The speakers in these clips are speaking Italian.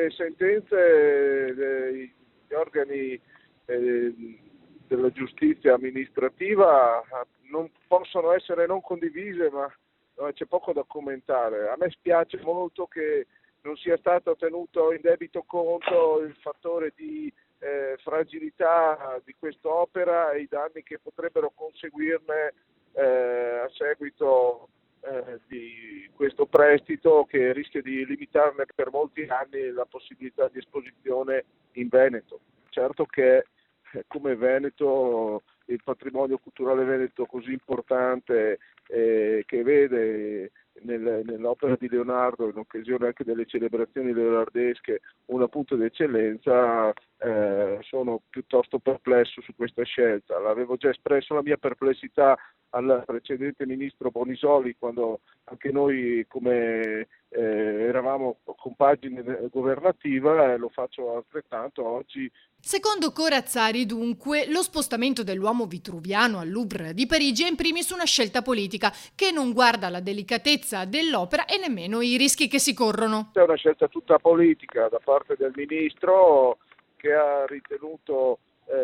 le sentenze degli organi della giustizia amministrativa non possono essere non condivise, ma c'è poco da commentare. A me spiace molto che non sia stato tenuto in debito conto il fattore di fragilità di quest'opera e i danni che potrebbero conseguirne a seguito di questo prestito, che rischia di limitarne per molti anni la possibilità di esposizione in Veneto. Certo che come Veneto, il patrimonio culturale veneto così importante, che vede nell'opera di Leonardo, in occasione anche delle celebrazioni leonardesche, una punta d'eccellenza, sono piuttosto perplesso su questa scelta. L'avevo già espresso la mia perplessità al precedente ministro Bonisoli, quando anche noi come eravamo compagine governativa, e lo faccio altrettanto oggi. Secondo Corazzari, dunque, lo spostamento dell'uomo vitruviano al Louvre di Parigi è in primis una scelta politica che non guarda la delicatezza dell'opera e nemmeno i rischi che si corrono. È una scelta tutta politica da parte del ministro, che ha ritenuto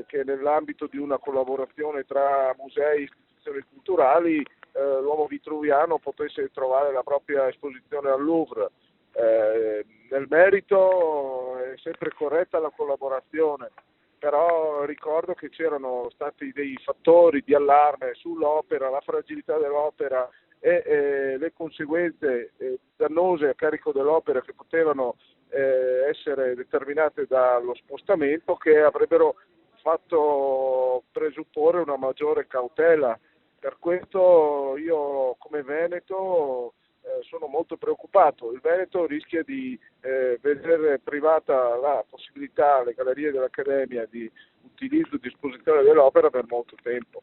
che nell'ambito di una collaborazione tra musei e istituzioni culturali l'uomo vitruviano potesse trovare la propria esposizione al Louvre. Nel merito è sempre corretta la collaborazione, però ricordo che c'erano stati dei fattori di allarme sull'opera, la fragilità dell'opera e le conseguenze dannose a carico dell'opera che potevano essere determinate dallo spostamento, che avrebbero fatto presupporre una maggiore cautela. Per questo io come Veneto sono molto preoccupato. Il Veneto rischia di vedere privata la possibilità alle gallerie dell'Accademia di utilizzo e di esposizione dell'opera per molto tempo.